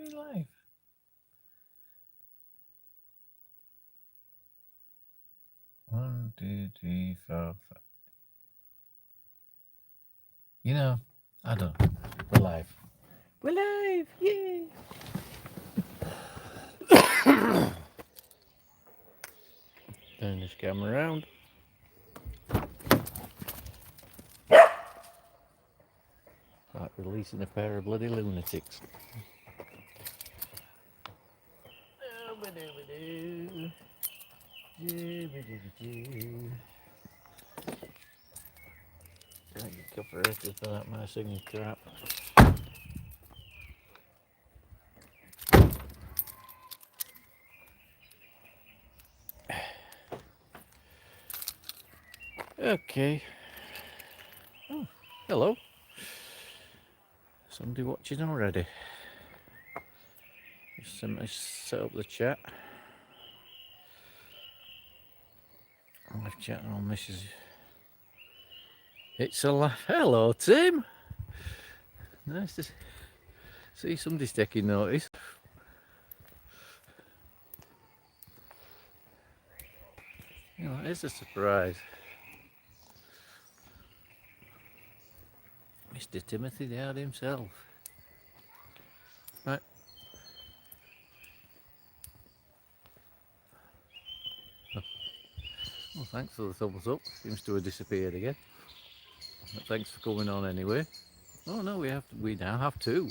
We live. One, two, three, four, five. You know, I don't know. We're live. We're live! Yay! Turn this camera around. Like releasing a pair of bloody lunatics. Doo-ba-doo-ba-doo. Doo-ba-doo-ba-doo. Don't get copyrighted for that, my singing crap. Okay. Oh, hello. Somebody watching already. Just set up the chat. Live chat on Mrs. It's a laugh. Hello, Tim. Nice to see somebody's taking notice. You know, it's a surprise. Mr. Timothy Dowd himself. Right. Well, thanks for the thumbs up. Seems to have disappeared again. But thanks for coming on anyway. Oh no, we now have two.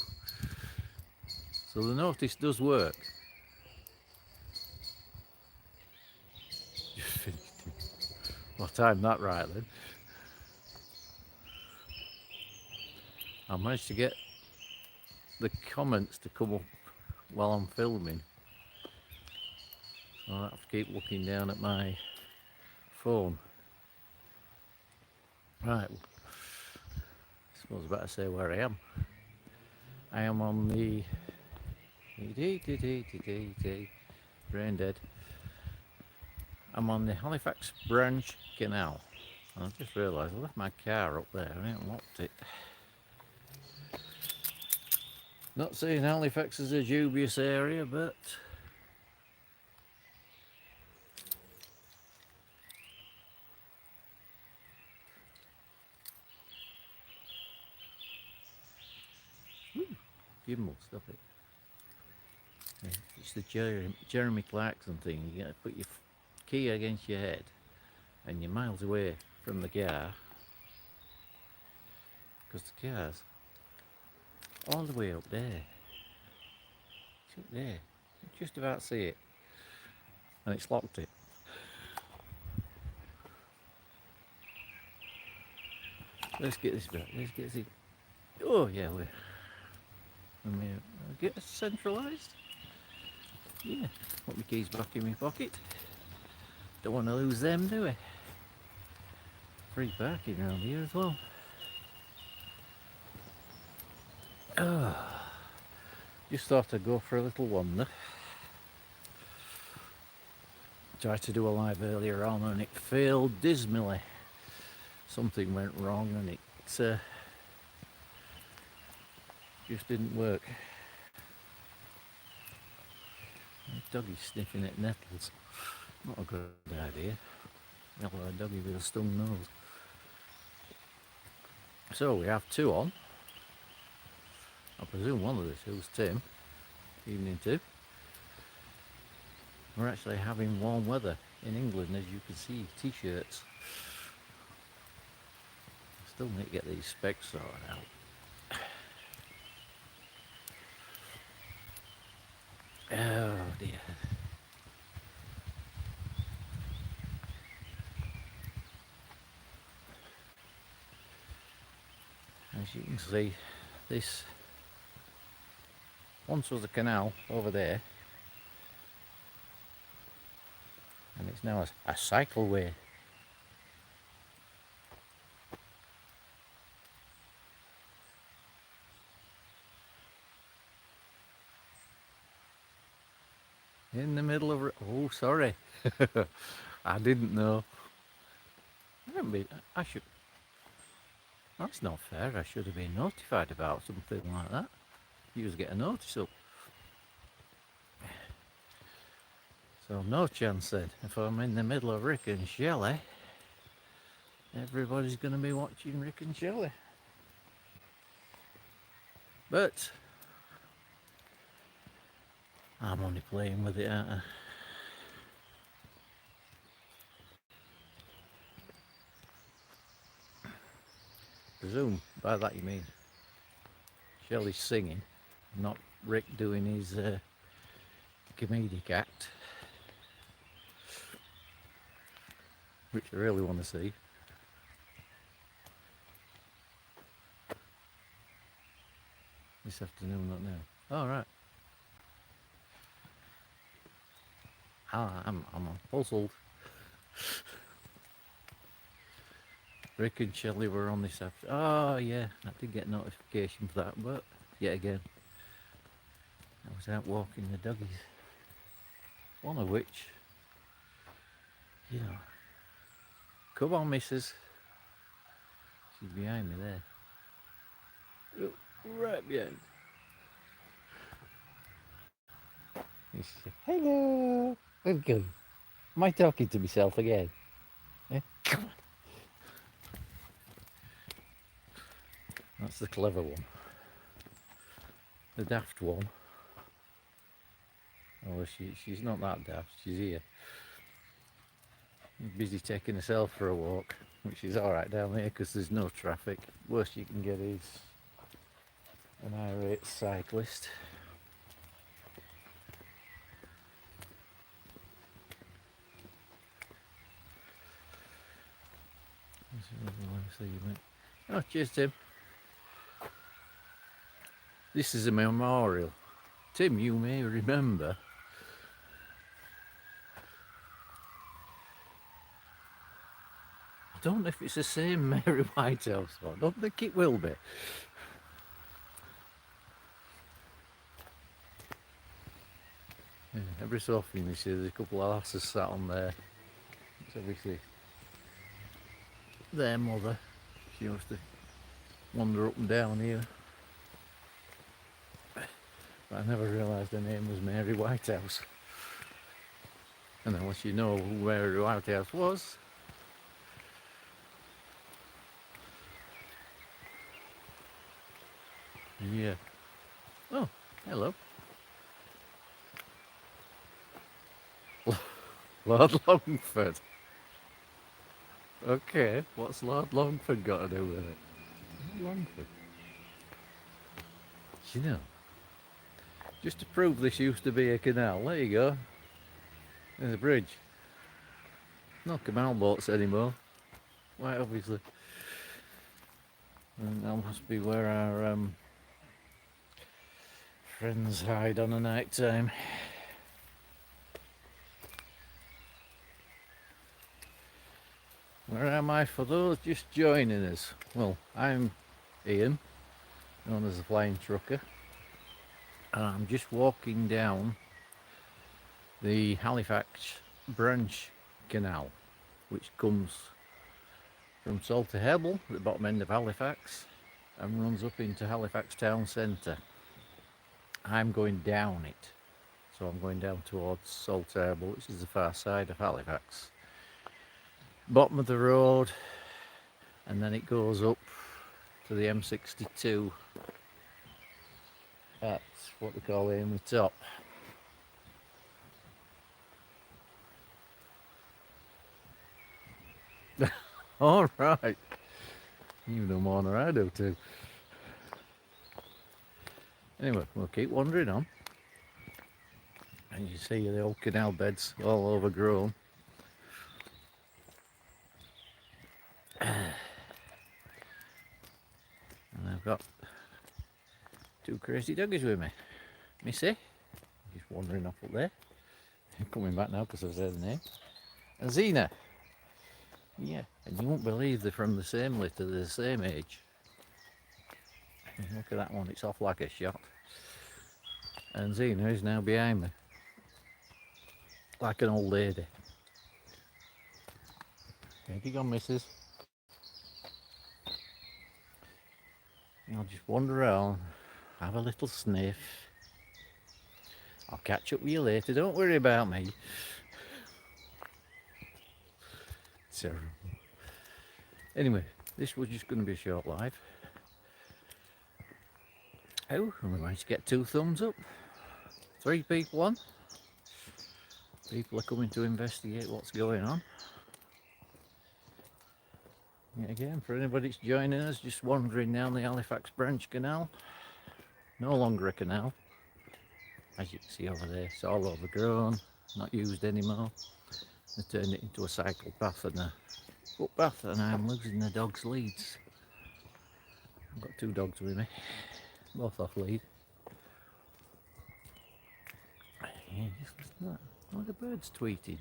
So the notice does work. Just finished. Well, timed that right then. I managed to get the comments to come up while I'm filming. So I have to keep looking down at my phone. Right. I suppose I better say where I am. I am on the brain dead. I'm on the Halifax Branch Canal. And I just realised I left my car up there. I haven't locked it. Not saying Halifax is a dubious area, but gimbal, stop it. Yeah, it's the Jeremy Clarkson thing. You got to put your key against your head, and you're miles away from the car, because the car's all the way up there. It's up there. You can just about see it, and it's locked it. Let's get this back. Let's get this. Oh yeah, we're get it centralised. Yeah, put my keys back in my pocket. Don't want to lose them, do we? Free parking around here as well. Just thought I'd go for a little wander. Tried to do a live earlier on and it failed dismally. Something went wrong and it just didn't work. The doggy's sniffing at nettles. Not a good idea. Hello, a doggy with a stung nose. So we have two on. I presume one of the two's Tim. Evening Tim. We're actually having warm weather in England, as you can see. T-shirts. Still need to get these specs sorted out. Oh dear. As you can see, this once was a canal over there, and it's now a cycleway. In the middle of... Oh, sorry. I didn't know. I should... That's not fair. I should have been notified about something like that. You just get a notice up. So no chance then, if I'm in the middle of Rick and Shelley, everybody's going to be watching Rick and Shelley. But I'm only playing with it, aren't I? Presume by that you mean Shelley's singing, not Rick doing his comedic act, which I really want to see. This afternoon, not now. All right. I'm puzzled. Rick and Shelley were on this after. Oh yeah, I did get notification for that, but yet again, I was out walking the doggies. One of which, you know, come on, missus. She's behind me there. Oh, right behind. Hello. Okay. Am I talking to myself again? Eh? Come on. That's the clever one. The daft one. Oh, she's not that daft. She's here. Busy taking herself for a walk, which is all right down there because there's no traffic. Worst you can get is an irate cyclist. Oh, cheers, Tim. This is a memorial. Tim, you may remember I don't know if it's the same Mary Whitehouse or I don't think it will be. Yeah, every so often you see there's a couple of lasses sat on there. It's obviously their mother. She used to wander up and down here. But I never realised her name was Mary Whitehouse. And unless you know who Mary Whitehouse was, yeah. Oh, hello. Lord Longford. Okay, what's Lord Longford got to do with it? Longford. You know, just to prove this used to be a canal, there you go. There's a bridge. No canal boats anymore. Quite obviously. And that must be where our friends hide on a night time. Where am I for those just joining us? Well, I'm Ian, known as the Flying Trucker, and I'm just walking down the Halifax Branch Canal, which comes from Salter Hebble, at the bottom end of Halifax, and runs up into Halifax town centre. I'm going down it, so I'm going down towards Salter Hebble, which is the far side of Halifax. Bottom of the road, and then it goes up to the M62 at what they call Amley Top. All right, you know more than I do too. Anyway, we'll keep wandering on, and you see the old canal beds all overgrown. And I've got two crazy doggies with me. Missy, just wandering off up there. Coming back now because I've said the name. And Zena. Yeah, and you won't believe they're from the same litter, they're the same age. Look at that one, it's off like a shot. And Zena is now behind me. Like an old lady. There you go, missus. I'll just wander around, have a little sniff. I'll catch up with you later, don't worry about me. Terrible. Anyway, this was just going to be a short live. Oh, and we managed to get 2 thumbs up. 3 people on. People are coming to investigate what's going on. Yet again, for anybody that's joining us, just wandering down the Halifax Branch Canal. No longer a canal. As you can see over there, it's all overgrown, not used anymore. They turned it into a cycle path and a footpath, and I'm losing the dog's leads. I've got 2 dogs with me, both off lead. Yeah, just listen to that. Oh, the bird's tweeting.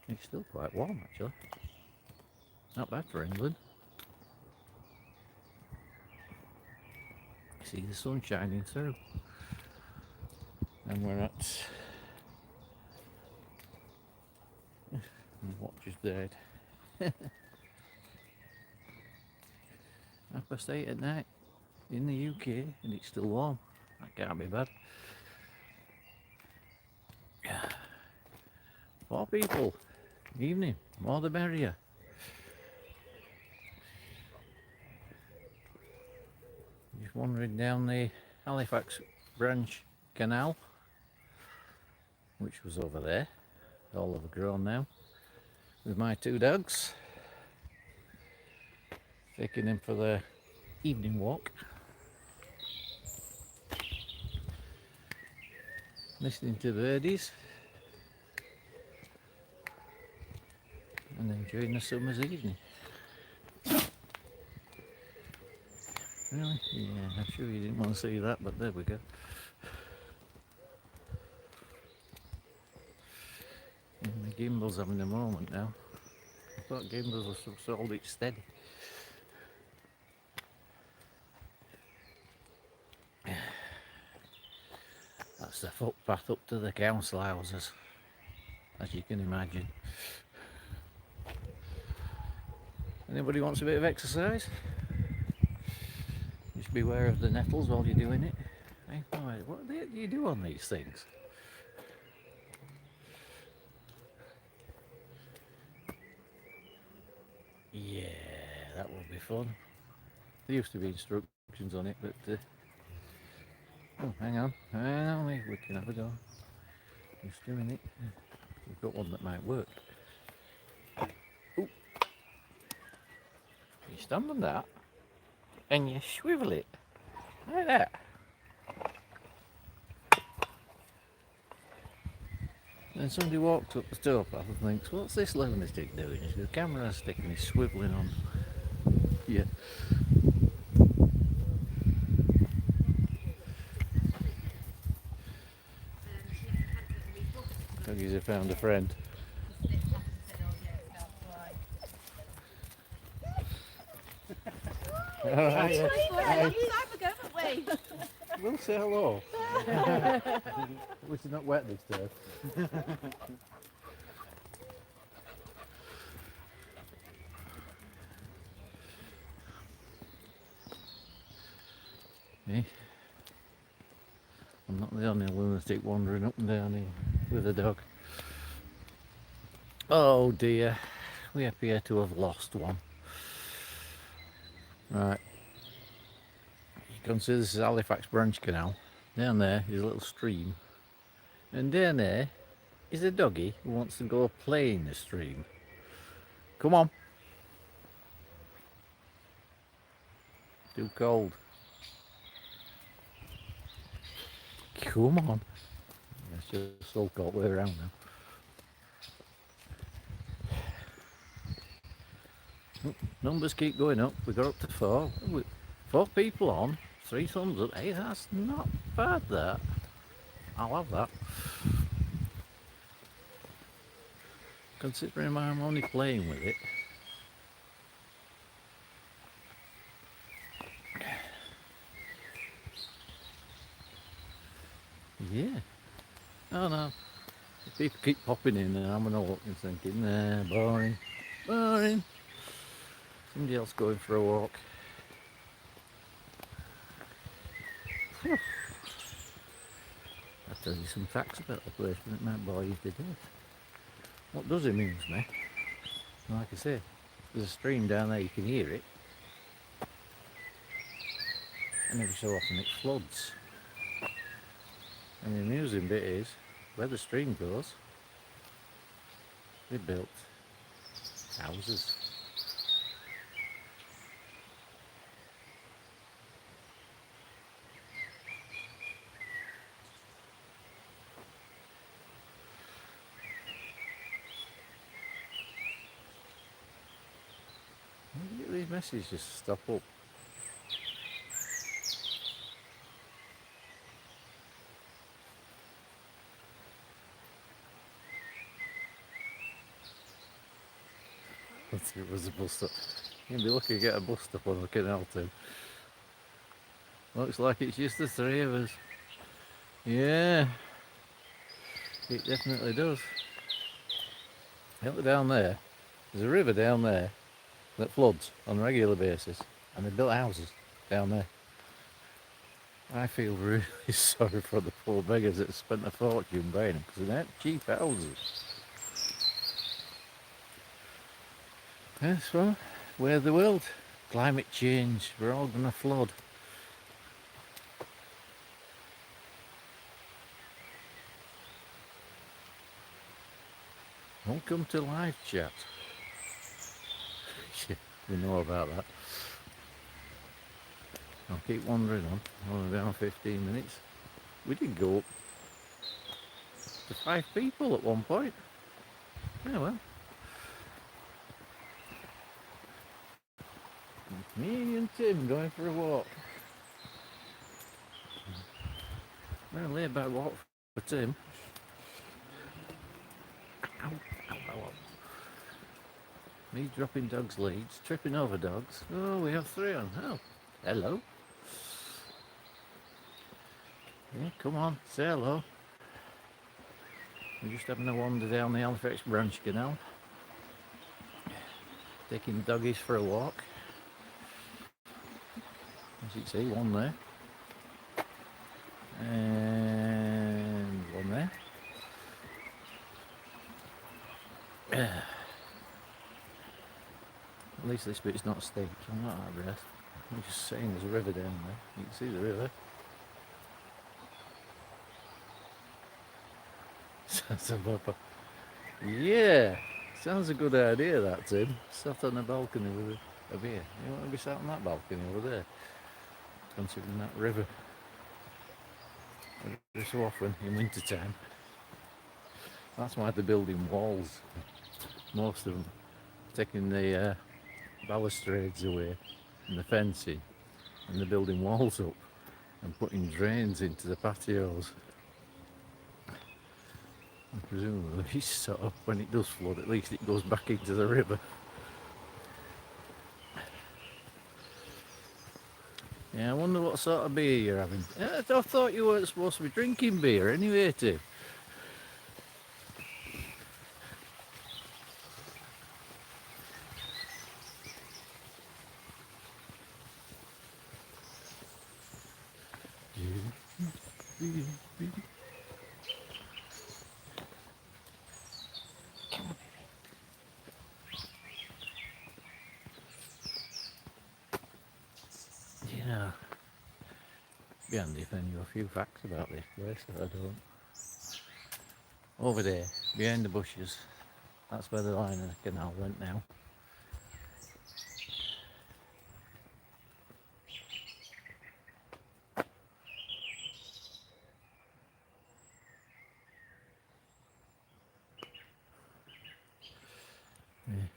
It's still quite warm actually. Not bad for England. See the sun shining through. And we're at my watch is dead. 8:30 at night in the UK and it's still warm. That can't be bad. 4 people. Evening. More the merrier. Just wandering down the Halifax Branch Canal, which was over there, all overgrown now, with my 2 dogs, taking them for their evening walk, listening to birdies and enjoying the summer's evening. Really? Yeah, I'm sure you didn't want to see that, but there we go. And the gimbal's having a moment now. I thought gimbals were sold it steady. That's the footpath up to the council houses, as you can imagine. Anybody wants a bit of exercise? Just beware of the nettles while you're doing it. Hey, what do you do on these things? Yeah, that will be fun. There used to be instructions on it, but oh, hang on, we can have a go. Just doing it. We've got one that might work. Ooh. You stand on that and you swivel it like that. And somebody walks up the towpath and thinks, what's this lunatic doing? He's got a camera stick and he's swivelling on. Yeah. Doggies have found a friend. Alright. We'll say hello. At least it's not wet this time. Eh? I'm not the only lunatic wandering up and down here with a dog. Oh dear, we appear to have lost one. Right. You can see this is Halifax Branch Canal. Down there is a little stream. And down there is a doggy who wants to go play in the stream. Come on. Too cold. Come on. Let's just sulk all the way around now. Numbers keep going up. We got up to 4. 4 people on, 3 thumbs up. Hey, that's not bad, that. I'll have that. Considering I'm only playing with it. Yeah. Oh no. People keep popping in and I'm gonna look and thinking, nah, boring. Boring. Somebody else going for a walk. I tell you some facts about the place, but it might bore you to death. What does amuse me, like I say, there's a stream down there, you can hear it, and every so often it floods. And the amusing bit is, where the stream goes, they built houses. Why do you get these messages just stop up? It was a bus stop. You'd be lucky to get a bus stop on the canal too. Looks like it's just the three of us. Yeah, it definitely does. Look down there. There's a river down there that floods on a regular basis, and they built houses down there. I feel really sorry for the poor beggars that spent a fortune buying them, because they're not cheap houses. Yes, well, we're the world. Climate change, we're all gonna flood. Welcome to live chat. We know about that. I'll keep wandering on. Only down 15 minutes. We did go up to 5 people at one point. Yeah, well. Me and Tim going for a walk. Well, laid back walk for Tim. Ow, ow, ow, ow. Me dropping dogs' leads, tripping over dogs. Oh, we have 3 on. Oh, hello. Yeah, come on, say hello. We're just having a wander down the Halifax Branch Canal. Taking doggies for a walk. As you can see, one there. And one there. At least this bit's not steep, so I'm not out of breath. I'm just saying there's a river down there. You can see the river. Yeah, sounds a good idea that, Tim. Sat on the balcony with a beer. You want to be sat on that balcony over there? Considering that river. Every so often in winter time. That's why they're building walls. Most of them taking the balustrades away and the fencing, and they're building walls up and putting drains into the patios. And presumably, sort of, when it does flood, at least it goes back into the river. Yeah, I wonder what sort of beer you're having. I thought you weren't supposed to be drinking beer anyway, Tim. Yeah. Be handy if I knew a few facts about this place that I don't. Over there, behind the bushes, that's where the line of the canal went now. Yeah.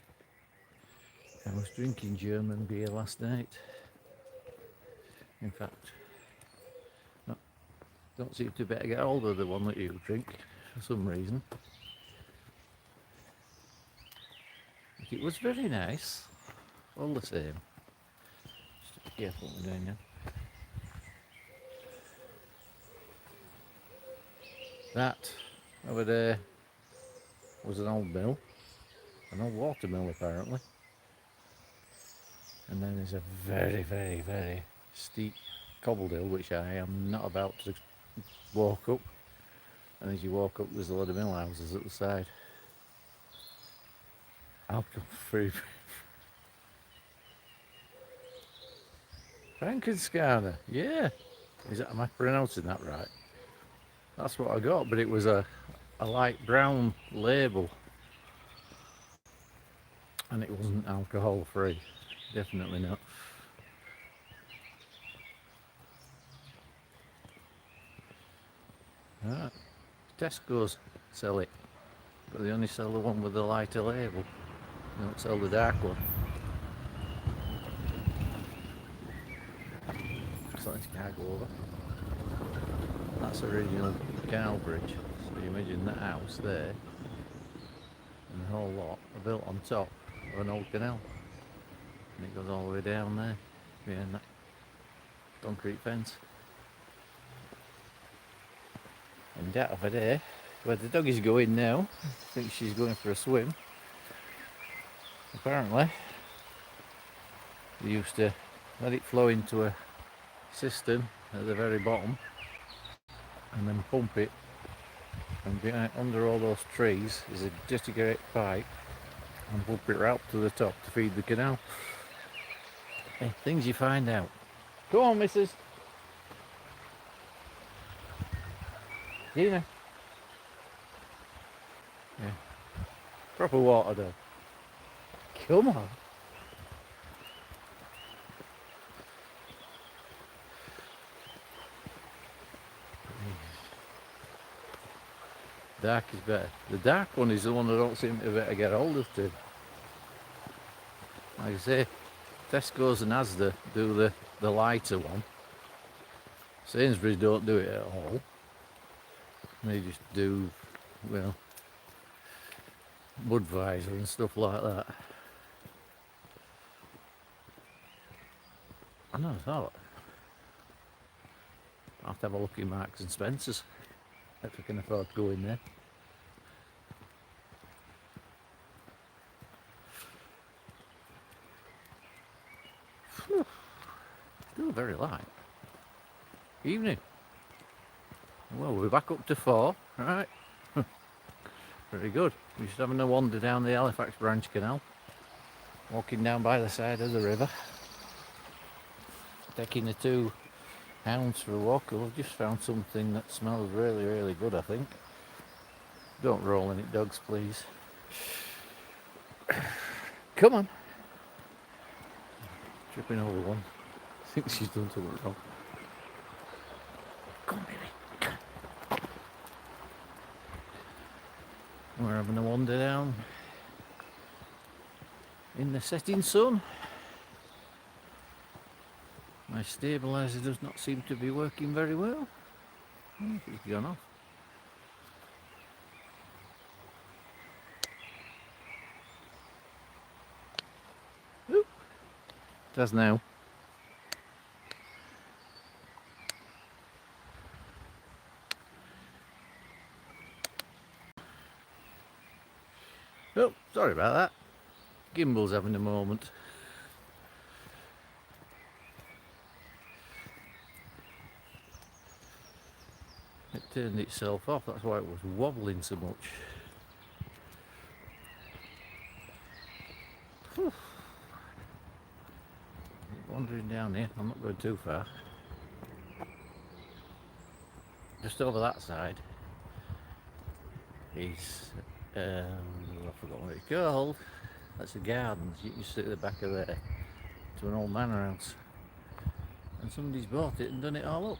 I was drinking German beer last night. In fact, don't seem to better get hold of the one that you drink for some reason. It was very nice, all the same. Just be careful what we're doing now. That over there was an old mill, an old water mill apparently. And then there's a very, very, very steep cobbled hill which I am not about to walk up. And as you walk up, there's a lot of mill houses at the side. Alcohol free. Frankensteiner, yeah. Am I pronouncing that right? That's what I got, but it was a light brown label. And it wasn't alcohol free. Definitely not. Right. Tesco's sell it, but they only sell the one with the lighter label. They don't sell the dark one. So this car go over. That's original canal bridge. So you imagine that house there and the whole lot are built on top of an old canal. And it goes all the way down there behind that concrete fence. And that over there, where the dog is going now, I think she's going for a swim. Apparently, they used to let it flow into a cistern at the very bottom and then pump it, and behind, under all those trees is just a great pipe, and pump it right up to the top to feed the canal. Hey, things you find out. Go on, missus. Gina. Yeah. Proper water though. Come on. Dark is better. The dark one is the one that don't seem to better get hold of too. Like I say, Tesco's and Asda do the lighter one. Sainsbury's don't do it at all. They just do, well, Budweiser and stuff like that. I never thought. I'll have to have a look in Marks and Spencer's if I can afford to go in there. Whew. Still very light. Evening. Well, we're back up to 4, right? Very good. We're just having a wander down the Halifax Branch Canal, walking down by the side of the river, taking the 2 hounds for a walk. We've just found something that smells really, really good, I think. Don't roll in it, dogs, please. Come on. Tripping over one. I think she's done something wrong. Come on, baby. We're having a wander down in the setting sun. My stabiliser does not seem to be working very well. It's gone off. Oop. It does now. Oh, sorry about that. Gimbal's having a moment. It turned itself off, that's why it was wobbling so much. Whew. Wandering down here, I'm not going too far. Just over that side is, I've forgotten what it's called. That's the gardens. You can sit at the back of there to an old manor house. And somebody's bought it and done it all up.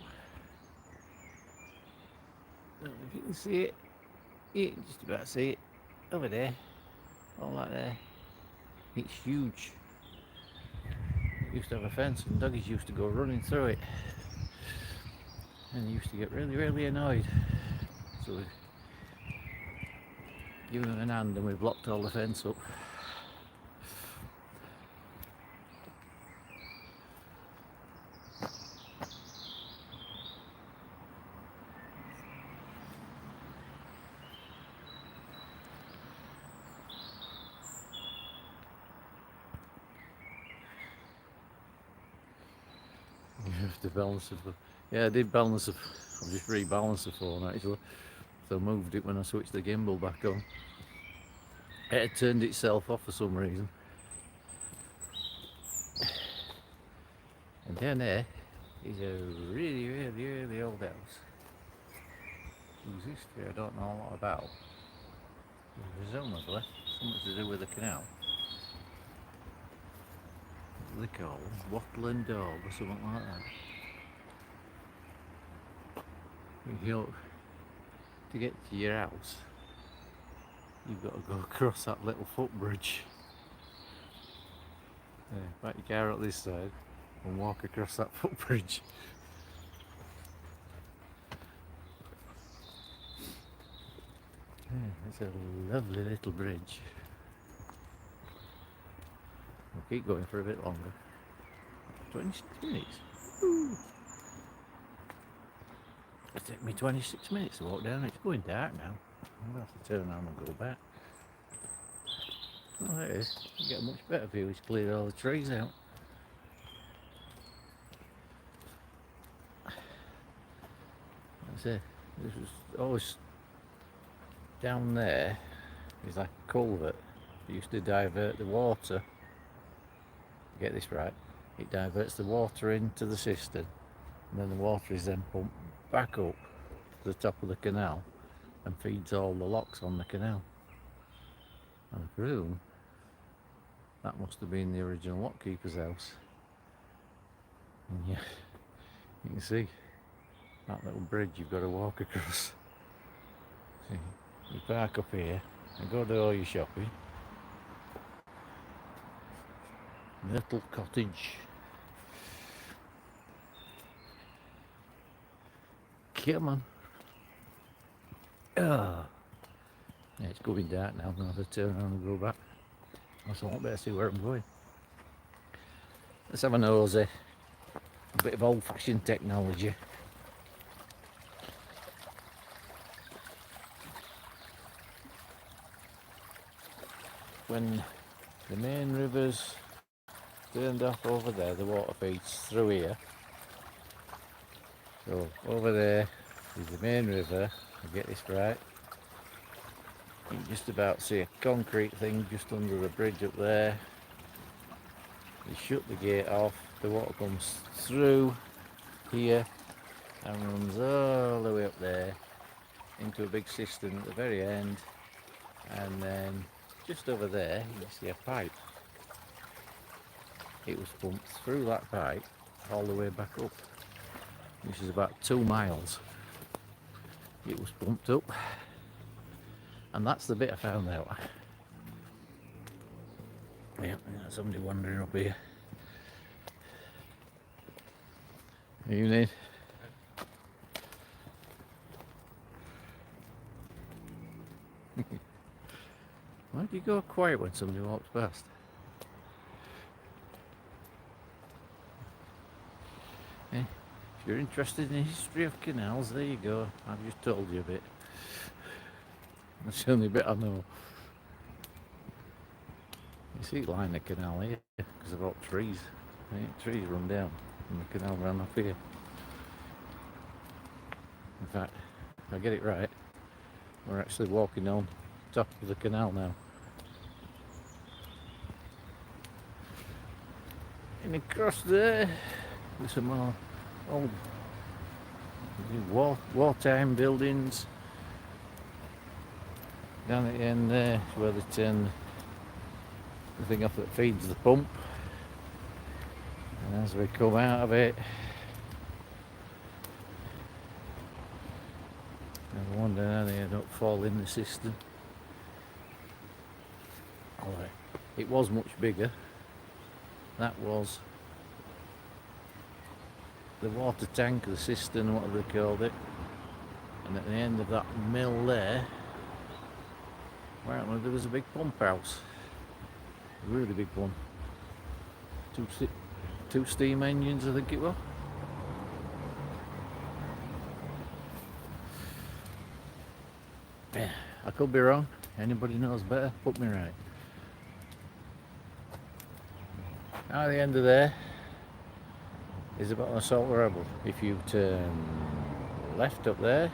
I don't know if you can see it. You can just about see it. Over there. All that there. It's huge. It used to have a fence and doggies used to go running through it. And they used to get really, really annoyed. So we give them an hand and we blocked all the fence up. You have to balance it. Yeah, I did balance it. I've just rebalanced the phone actually. I moved it when I switched the gimbal back on. It had turned itself off for some reason. And down there is a really old house whose history I don't know a lot about. Presumably something to do with the canal. What do they call it? Wattle and Daub or something like that. To get to your house, you've got to go across that little footbridge. Back your car up this side and walk across that footbridge. It's a lovely little bridge. We'll keep going for a bit longer. 26 minutes. Woo. It took me 26 minutes to walk down. It's going dark now. I'll have to turn around and go back. Oh, there it is. You get a much better view. It's cleared all the trees out. That's it. This was always down there. Is like a culvert. It used to divert the water. Get this right. It diverts the water into the cistern, and then the water is then pumped back up to the top of the canal and feeds all the locks on the canal. And I presume that must have been the original lockkeeper's house. And yeah, you can see that little bridge you've got to walk across. See, you park up here and go do all your shopping. Myrtle Cottage. Come on. Oh. Yeah, it's going dark now. I'm going to have to turn around and go back. I won't better see where I'm going. Let's have a nosy. A bit of old-fashioned technology. When the main river's turned off over there, the water feeds through here. So over there is the main river. I'll get this right. You can just about see a concrete thing just under the bridge up there. You shut the gate off, the water comes through here and runs all the way up there into a big cistern at the very end, and then just over there you see a pipe. It was pumped through that pipe all the way back up, which is about 2 miles. It was pumped up, and that's the bit I found out. Yeah, somebody wandering up here. Evening. Why do you go quiet when somebody walks past? If you're interested in the history of canals, there you go. I've just told you a bit. That's the only bit I know. You see, line the canal here because of all trees. Trees run down, and the canal ran off here. In fact, if I get it right, we're actually walking on top of the canal now. And across there, there's some more old wartime buildings. Down at the end there is where they turn the thing off that feeds the pump. And as we come out of it, I wonder how they don't fall in the cistern. Alright, it was much bigger. That was the water tank, the cistern, whatever they called it. And at the end of that mill there, apparently there was a big pump house. A really big one. Two steam engines, I think it was. Yeah, I could be wrong. Anybody knows better, put me right. Now at the end of there is about an assault rubble. If you turn left up there,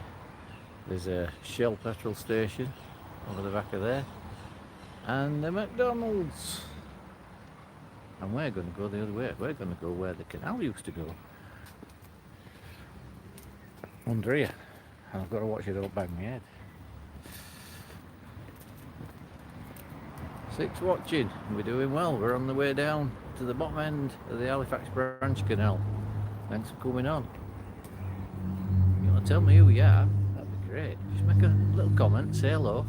There's a Shell petrol station over the back of there, and the McDonald's. And we're going to go the other way. We're going to go where the canal used to go. Under here. And I've got to watch it don't bang my head. 6 watching. We're doing well. We're on the way down to the bottom end of the Halifax Branch Canal. Thanks for coming on. You want to tell me who you are? That'd be great. Just make a little comment, say hello.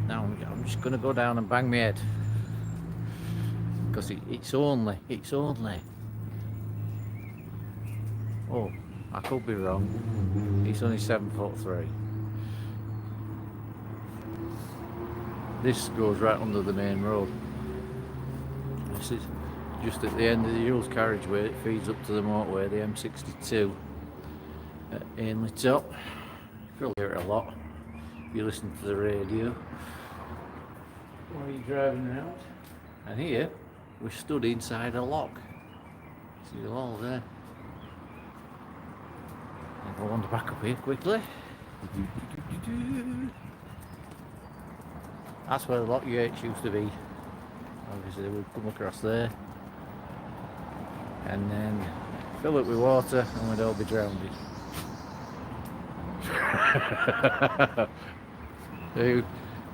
Now I'm just going to go down and bang my head. Because it's only. Oh, I could be wrong. It's only 7'3". This goes right under the main road. This is just at the end of the Earls carriageway. It feeds up to the motorway, the M62 at Ainley Top. You'll hear it a lot if you listen to the radio while you're driving around. And here we're stood inside a lock. See the wall there. I want to back up here quickly. That's where the lock gates used to be. Obviously we'd come across there and then fill it with water and we'd all be drowned.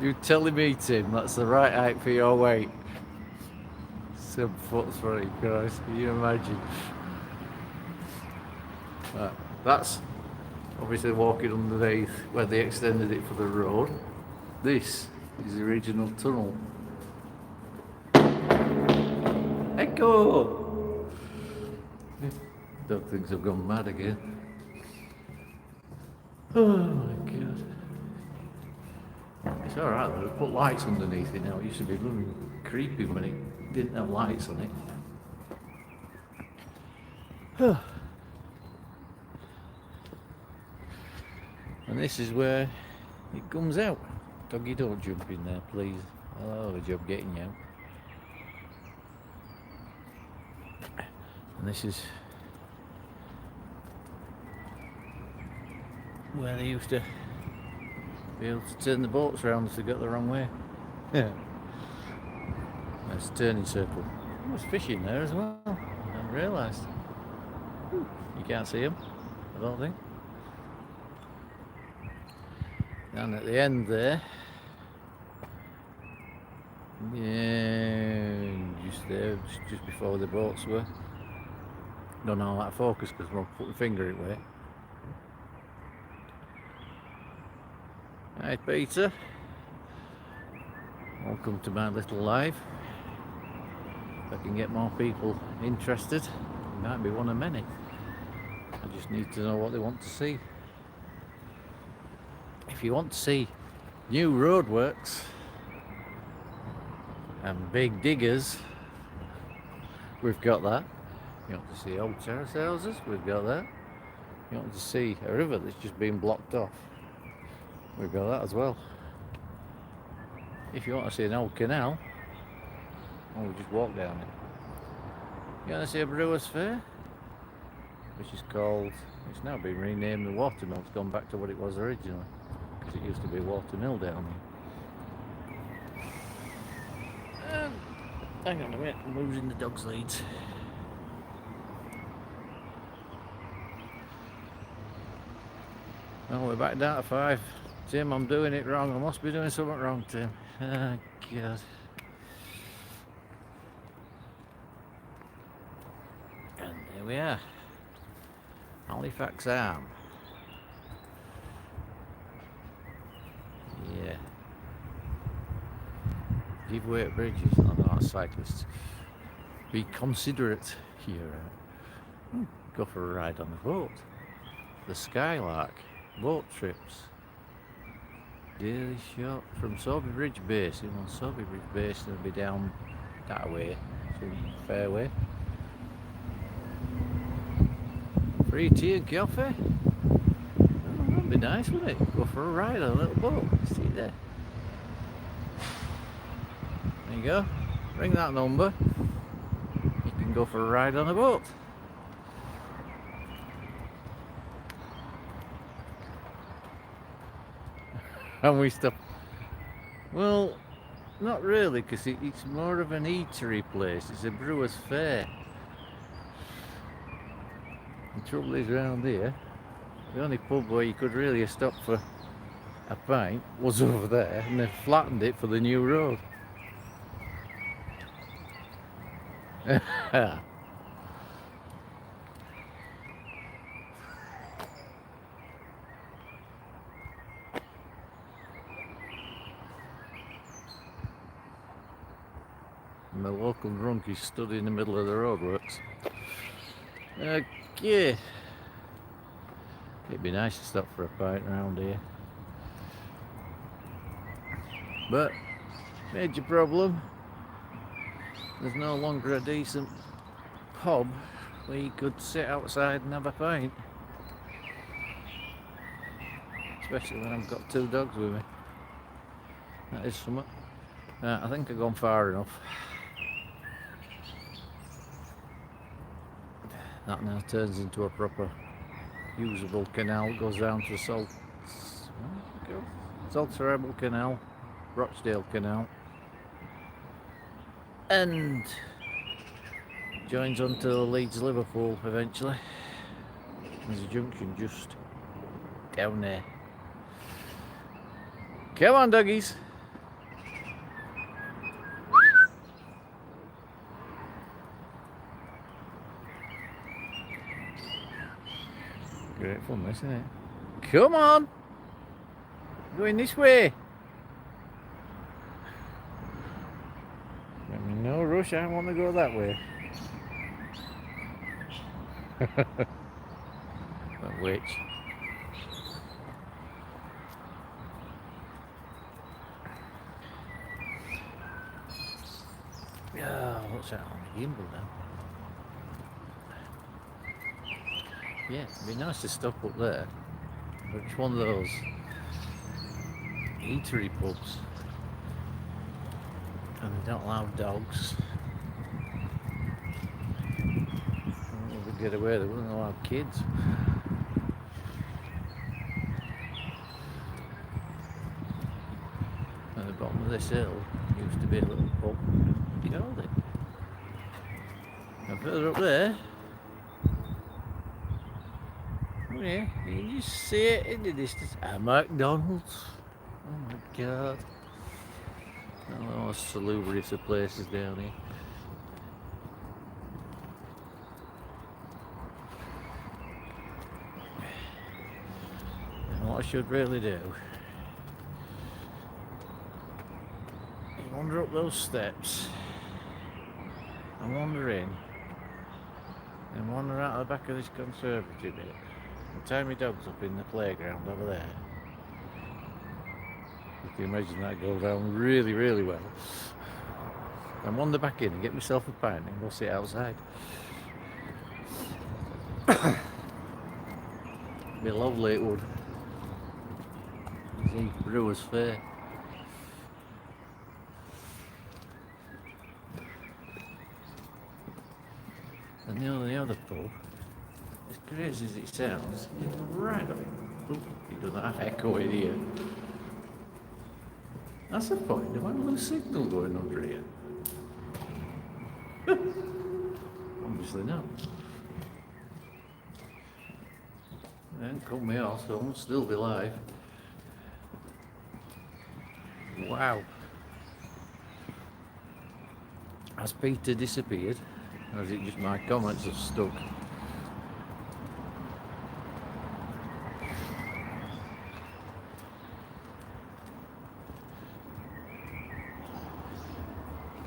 You telling me, Tim, that's the right height for your weight? 7'3", guys, can you imagine? Right, that's obviously walking underneath where they extended it for the road. This is the original tunnel. Echo! Don't think I've gone mad again. Oh my god. It's alright though, they put lights underneath it now. It used to be bloody creepy when it didn't have lights on it. And this is where it comes out. Doggy, don't jump in there, please. I'll have a job getting you out. And this is where they used to be able to turn the boats around if they got the wrong way. Yeah. There's a turning circle. There's fish in there as well. I hadn't realised. You can't see them, I don't think. And at the end there, yeah, just there, just before the boats were. Don't know how that focus because I'm put my finger away. Hi Peter, welcome to my little live. If I can get more people interested, it might be one of many. I just need to know what they want to see. If you want to see new roadworks and big diggers, we've got that. You want to see old terrace houses, we've got that. You want to see a river that's just been blocked off, we've got that as well. If you want to see an old canal, well, we just walk down it. You want to see a Brewers Fair, which is called, it's now been renamed the Watermill. It's gone back to what it was originally, because it used to be a watermill down here. Hang on a minute, I'm losing the dog's leads. Oh, we're back down to 5. Tim, I'm doing it wrong. I must be doing something wrong, Tim. Oh, God. And there we are. Halifax Arm. Yeah. Give way at bridges. Oh, no, cyclists. Be considerate here. Go for a ride on the boat. The Skylark. Boat trips. Daily shot from Sorbie Bridge Basin. On Sorbie Bridge Basin will be down that way. So fairway. Free tea and coffee. Oh, that'd be nice, wouldn't it? Go for a ride on a little boat. See it there. There you go. Ring that number. You can go for a ride on a boat. And we stop. Well, not really, because it's more of an eatery place. It's a brewer's fair. The trouble is, round here, the only pub where you could really have stopped for a pint was over there, and they've flattened it for the new road. And the local drunk is stood in the middle of the roadworks. Okay. It'd be nice to stop for a pint around here. But, major problem, there's no longer a decent pub where you could sit outside and have a pint. Especially when I've got 2 dogs with me. That is something. I think I've gone far enough. That now turns into a proper usable canal, goes down to Salterable Canal, Rochdale Canal, and joins onto Leeds Liverpool eventually. There's a junction just down there. Come on, doggies. Great fun, isn't it? Come on! Going this way! No rush, I want to go that way. That witch. Oh, what's that on the gimbal now? Yeah, it'd be nice to stop up there. Which one of those eatery pubs? And they don't allow dogs. If they get away, they wouldn't allow kids. At the bottom of this hill used to be a little pub. What do you call it? And further up there, yeah, you can just see it in the distance. A McDonald's. Oh my god. Oh, salubrious of places down here. And what I should really do is wander up those steps and wander in and wander out the back of this conservatory bit. And tie my dogs up in the playground over there. You can imagine that go down really, really well. And wander back in and get myself a pint and go sit outside. Be lovely it would. See, Brewers Fair. And the other pub, as crazy as it sounds, it's right up. Oh, you do that echo in here. That's the point. There wasn't a signal going under here. Obviously not. They didn't cut me off, so I must still be live. Wow. Has Peter disappeared? Or is it just my comments have stuck?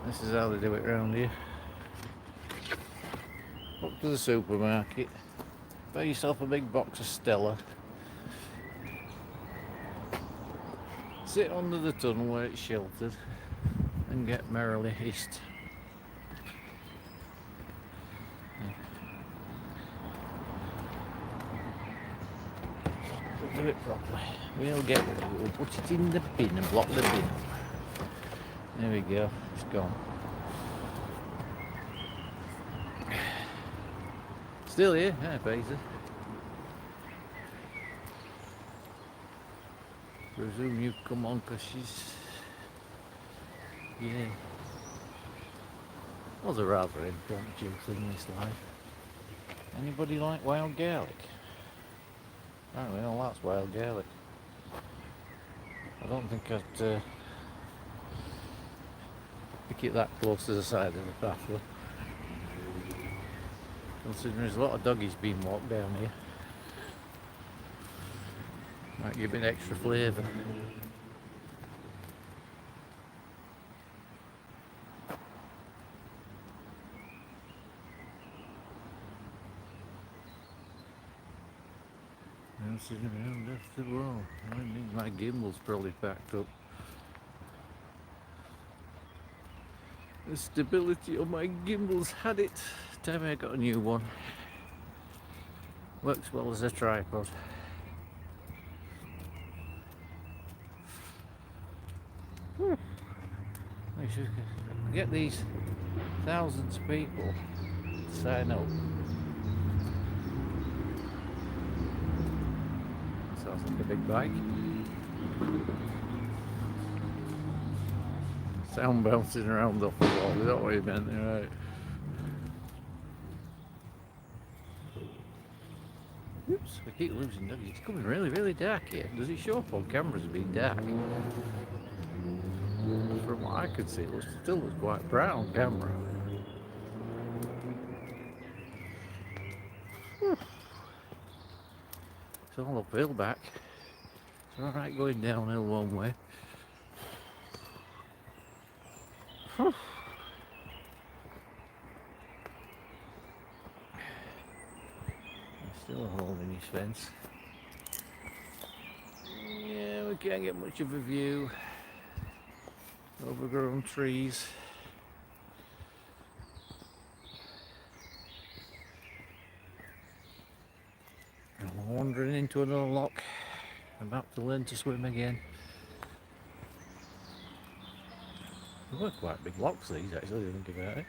This is how they do it around here. Up to the supermarket, buy yourself a big box of Stella, sit under the tunnel where it's sheltered, and get merrily hissed. We'll do it properly. We'll get rid of it. We'll put it in the bin and block the bin up. There we go. It's gone. Still here, yeah, Peter. presume you come on because she's, yeah, was a rather impromptu thing this life. Anybody like wild garlic? Apparently all that's wild garlic. I don't think I'd pick it that close to the side of the path though. Considering there's a lot of doggies being walked down here. Might give it extra flavour. Sitting around after the wall. I think my gimbal's probably packed up. The stability of my gimbal's had it. Time I got a new one. Works well as a tripod. I should get these thousands of people to sign up. Sounds like a big bike. Sound bouncing around off the wall, is that what you meant? Right. Oops, I keep losing doggies. It's coming really, really dark here. Does it show up on cameras as being dark? From what I could see, it still looks quite bright on camera. It's all uphill back. It's alright going downhill one way. Still a hole in his fence. Yeah, we can't get much of a view. Overgrown trees. I'm wandering into another lock. I'm about to learn to swim again. They were quite big locks these actually, think about it.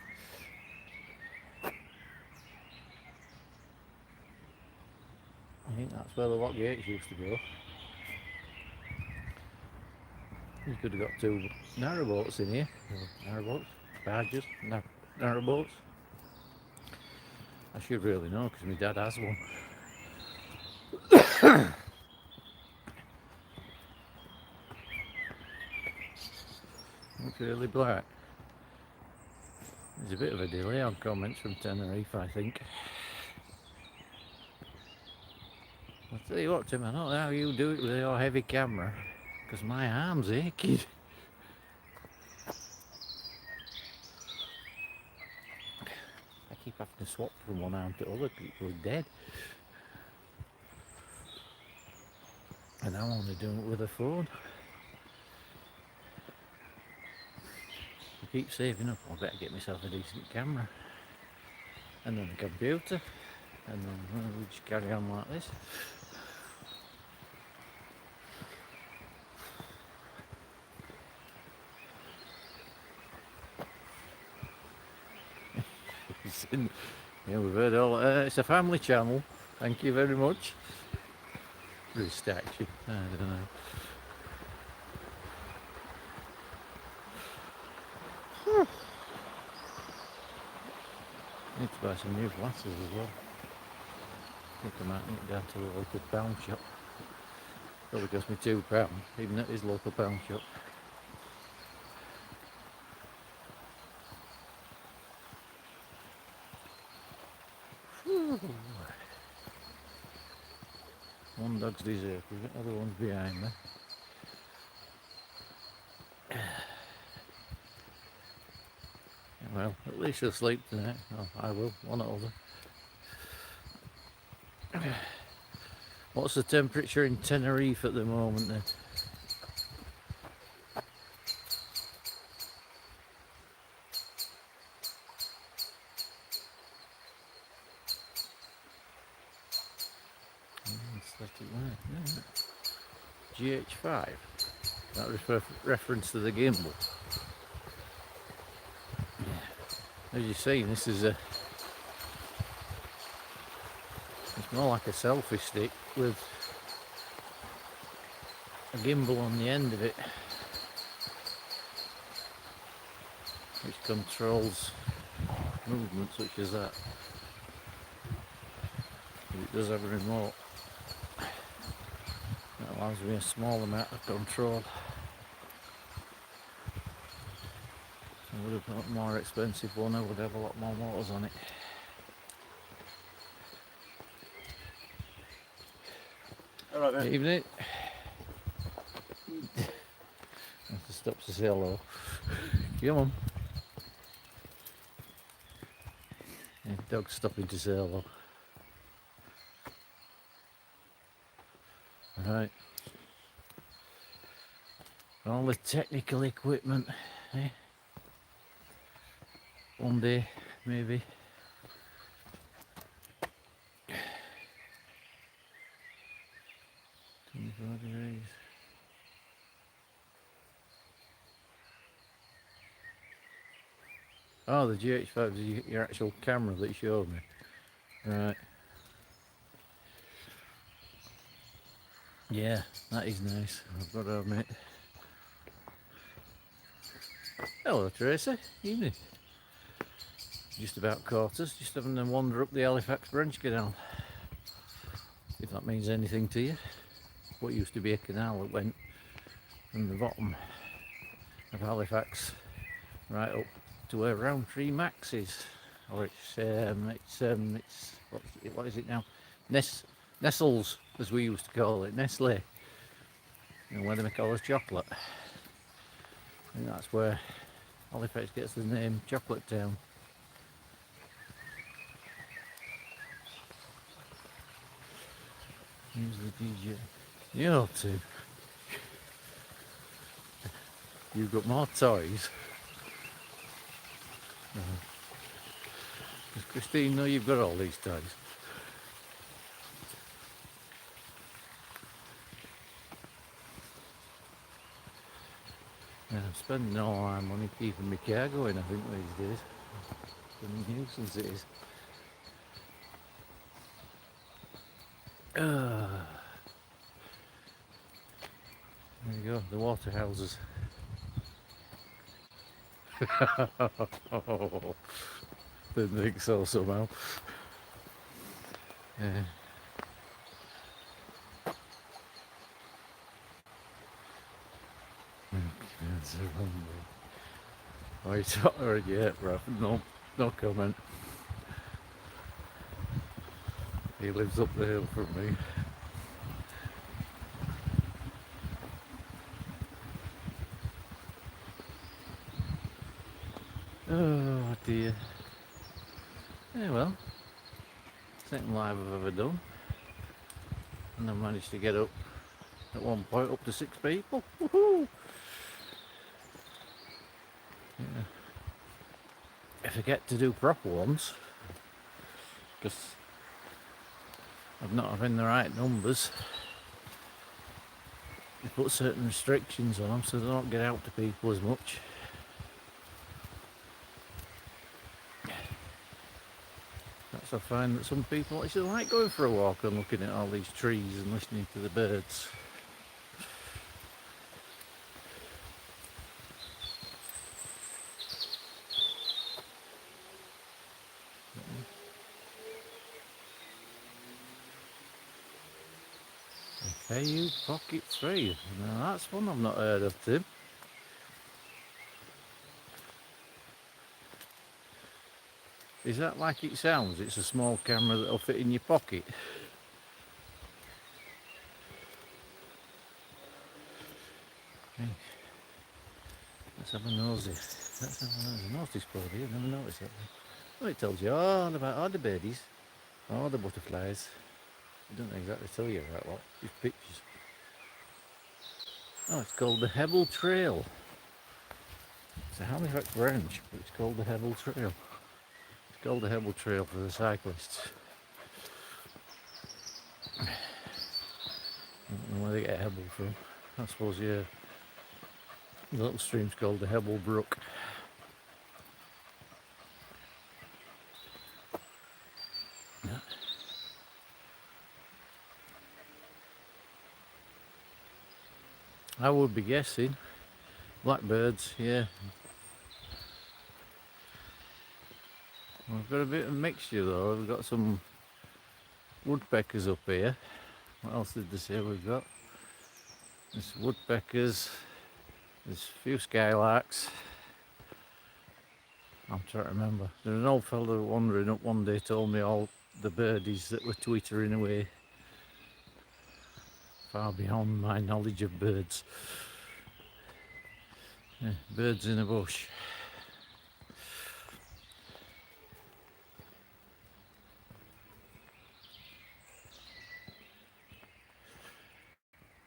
I think that's where the lock gates used to go. You could have got two narrowboats in here. Narrowboats? Barges? Narrowboats? I should really know because my dad has one. Looks really black. There's a bit of a delay on comments from Tenerife, I think. I'll tell you what, Tim, I don't know how you do it with your heavy camera, because my arm's aching. I keep having to swap from one arm to other, people are dead. And I'm only doing it with a phone. I keep saving up, I better get myself a decent camera. And then a computer. And then we just carry on like this. Yeah, we've heard all. It's a family channel. Thank you very much. Really statue. I don't know. Need to buy some new glasses as well. I think I might nip down to the local pound shop. Probably cost me £2, even at his local pound shop. One dog's deserted, the other one's behind me. Well, at least he'll sleep tonight. Oh, I will, one or other. What's the temperature in Tenerife at the moment then? GH5. That was reference to the gimbal. As you see, this is it's more like a selfie stick with a gimbal on the end of it, which controls movement such as that. But it does have a remote that allows me a small amount of control. I would have bought a more expensive one, I would have a lot more motors on it. Alright then. Evening. Have to stop to say hello. Come on. Yeah, dog's stopping to say hello. Right. All the technical equipment. Eh? One day, maybe. Degrees. Oh, the GH5 is your actual camera that you showed me. Right. Yeah, that is nice. I've got to admit. Hello, Tracy. Evening. Just about caught us, just having a wander up the Halifax Branch Canal. If that means anything to you. What used to be a canal that went from the bottom of Halifax right up to where Rowntree Max is. Or it's what is it now? Nestles, as we used to call it, Nestle. And where they make all this chocolate. And that's where Halifax gets the name Chocolate Town. Here's the DJ. You too. You've got more toys. Does Christine know you've got all these toys? Yeah, I'm spending all my money keeping my car going, I think, these days. What a nuisance it is. There you go, the water houses. Didn't think so somehow. Yeah. Oh, you talking already yet, Ralph? No comment. He lives up the hill from me. Oh dear. Yeah, well, second live I've ever done. And I managed to get up at one point up to 6 people. Woohoo! Yeah. I forget to do proper ones because of not having the right numbers. They put certain restrictions on them so they don't get out to people as much. That's I find that some people actually like going for a walk and looking at all these trees and listening to the birds. KU Pocket 3. Now that's one I've not heard of, Tim. Is that like it sounds? It's a small camera that'll fit in your pocket. Hey, let's have a nosy. Let's have a nosy. Notice board here, never noticed that. Oh, it tells you all about all the birdies, all the butterflies. It doesn't exactly tell you about what, just pictures. Oh, it's called the Hebble Trail. It's a Halifax branch, but it's called the Hebble Trail. It's called the Hebble Trail for the cyclists. I don't know where they get Hebble from. I suppose, yeah. The little stream's called the Hebble Brook. Yeah. I would be guessing. Blackbirds, yeah. We've got a bit of a mixture though. We've got some woodpeckers up here. What else did they say we've got? There's woodpeckers, there's a few skylarks. I'm trying to remember. There's an old fella wandering up one day told me all the birdies that were twittering away, far beyond my knowledge of birds. Yeah, birds in a bush.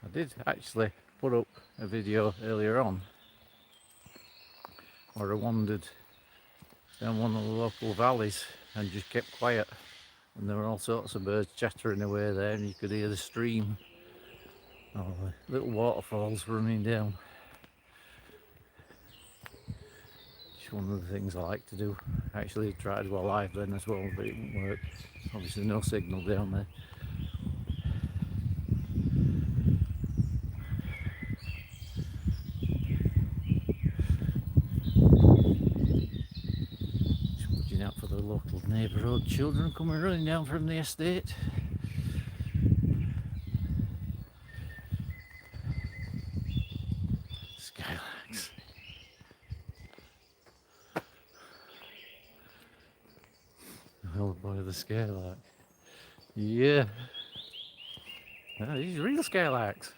I did actually put up a video earlier on where I wandered down one of the local valleys and just kept quiet, and there were all sorts of birds chattering away there, and you could hear the stream or the little waterfalls running down. It's one of the things I like to do. I actually tried to go live then as well, but it didn't work. Obviously no signal down there. Just watching out for the local neighbourhood children coming running down from the estate. Skylarks. Oh boy, the skylark. Yeah. Ah, these are real skylarks.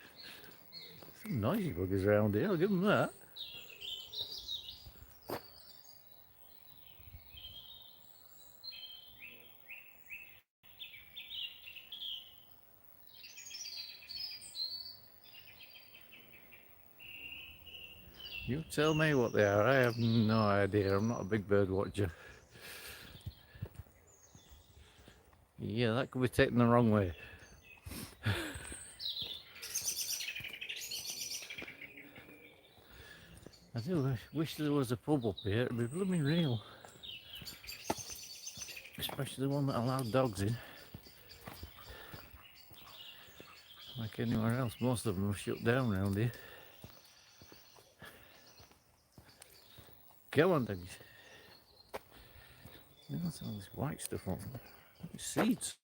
Some noisy buggers around here, I'll give them that. You tell me what they are, I have no idea. I'm not a big bird watcher. Yeah, that could be taken the wrong way. I do wish there was a pub up here, it'd be blooming real. Especially one that allowed dogs in. Like anywhere else, most of them are shut down around here. Come on, dogs. What's all this white stuff on? It's seeds.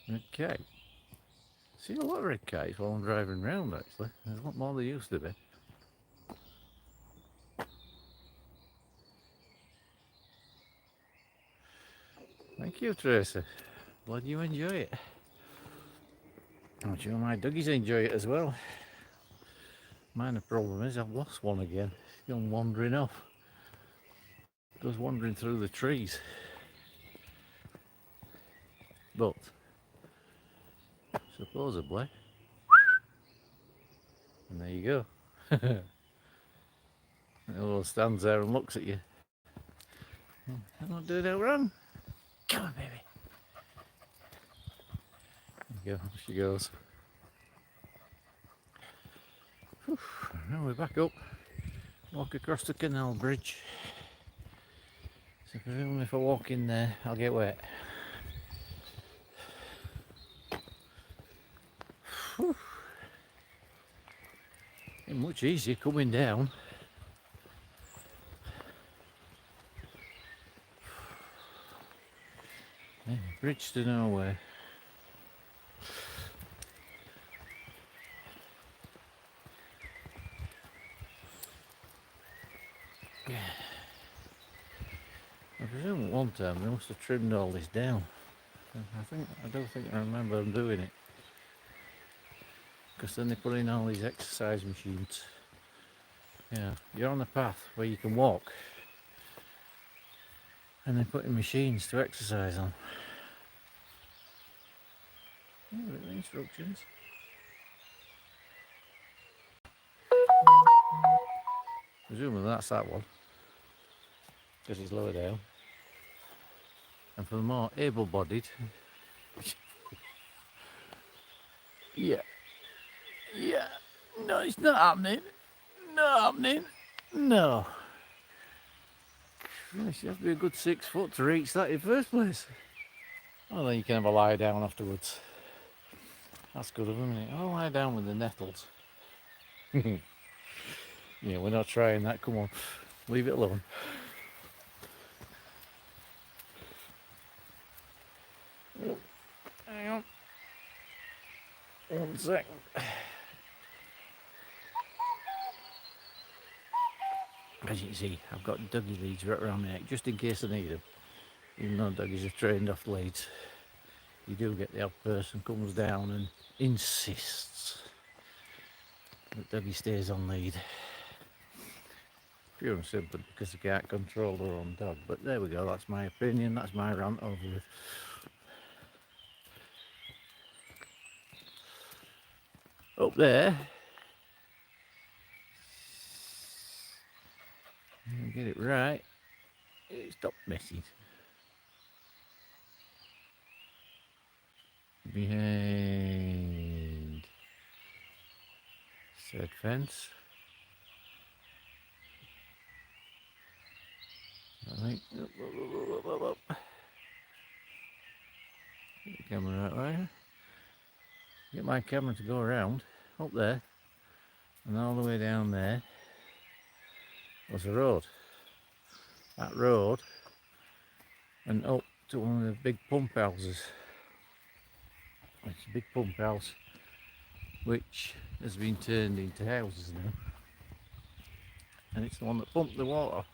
Red kite. Seen a lot of red kites while I'm driving around actually. There's a lot more than there used to be. Thank you, Tracy. Glad you enjoy it. I'm sure my doggies enjoy it as well. Mine, the problem is I've lost one again. He's gone wandering off. Goes wandering through the trees. But supposedly, and there you go. The little stands there and looks at you. I'm not doing it wrong. Come on, baby. There you go, off she goes. Whew. Now we're back up. Walk across the canal bridge. So presumably if I walk in there, I'll get wet. Whew. Ain't much easier coming down. Yeah, bridge to nowhere. Yeah. I presume at one time they must have trimmed all this down. I don't think I remember them doing it. Because then they put in all these exercise machines. Yeah, you're on a path where you can walk. And they put in machines to exercise on. Yeah, read the instructions. Presumably that's that one. Because it's lower down. And for the more able-bodied, yeah, no, it's not happening, not happening, no. Yeah, you have to be a good 6 foot to reach that in the first place. Well, then you can have a lie down afterwards. That's good of them, isn't it? I'll lie down with the nettles. Yeah, we're not trying that. Come on, leave it alone. Oh, hang on. 1 second. As you can see, I've got Dougie leads right around my neck, just in case I need them. Even though Dougies are trained off leads, you do get the odd person comes down and insists that Dougie stays on lead. Pure and simple because they can't control their own dog. But there we go, that's my opinion, that's my rant over with. Up there, get it right, stop messing. Behind said fence, I think. Up. Get the camera right there. Get my camera to go around up there, and all the way down there was a road. That road and up to one of the big pump houses. It's a big pump house which has been turned into houses now, and it's the one that pumped the water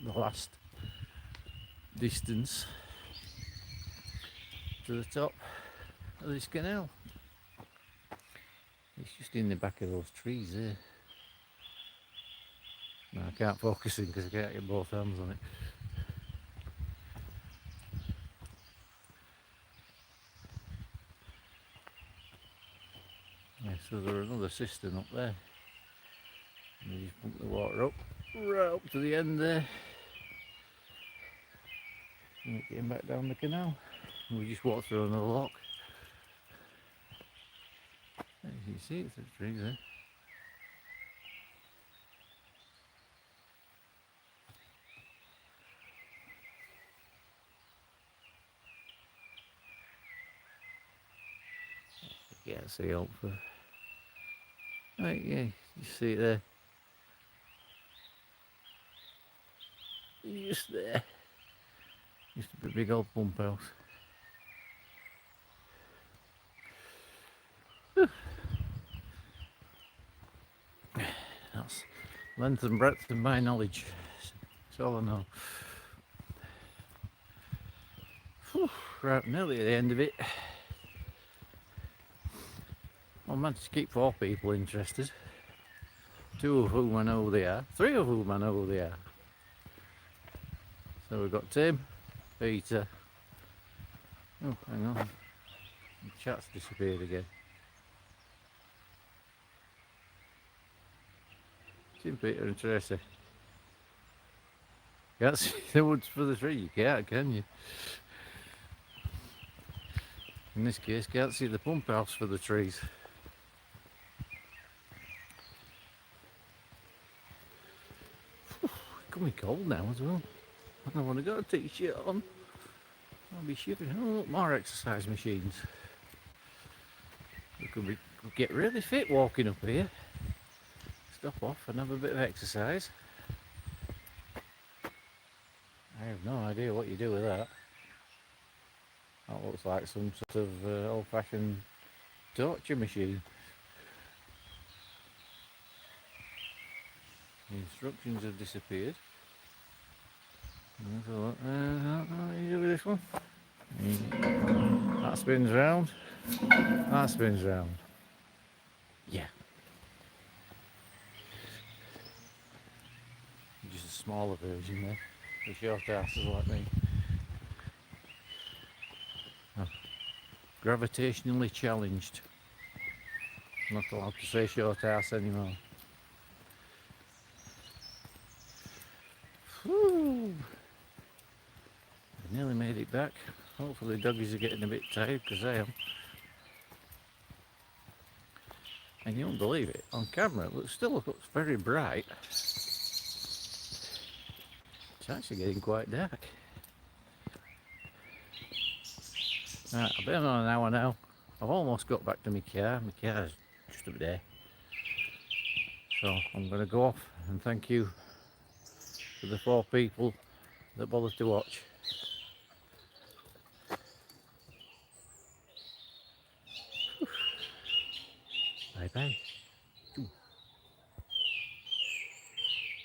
the last distance to the top of this canal. It's just in the back of those trees there. No, I can't focus in because I can't get both hands on it. Yeah, so there's another cistern up there. And you just pump the water up, right up to the end there. And getting back down the canal. And we just walk through another lock. As you can see, it's a tree there. Yeah, see out for. Right, yeah, you see it there. Just there. Used to be a big old pump house. That's length and breadth of my knowledge. That's all I know. Whew, right, nearly at the end of it. I managed to keep 4 people interested. 2 of whom I know who they are. 3 of whom I know who they are. So we've got Tim, Peter. Oh, hang on. The chat's disappeared again. Tim, Peter and Tracy. Can't see the woods for the tree, you can't, can you? In this case, can't see the pump house for the trees. It's becoming cold now as well. I don't want to go a t-shirt on. I'll be shivering. Oh, look, more exercise machines. We could get really fit walking up here. Stop off and have a bit of exercise. I have no idea what you do with that. That looks like some sort of old-fashioned torture machine. The instructions have disappeared. What do you do with this one? That spins round. That spins round. Yeah. Just a smaller version there. For short asses like me. Oh. Gravitationally challenged. I'm not allowed to say short ass anymore. Whew. I nearly made it back. Hopefully the doggies are getting a bit tired because I am. And you won't believe it, on camera it still looks very bright. It's actually getting quite dark. Right, I've been on an hour now. I've almost got back to my car. My car's just up there. So I'm going to go off and thank you for the 4 people that bothered to watch. Bye bye.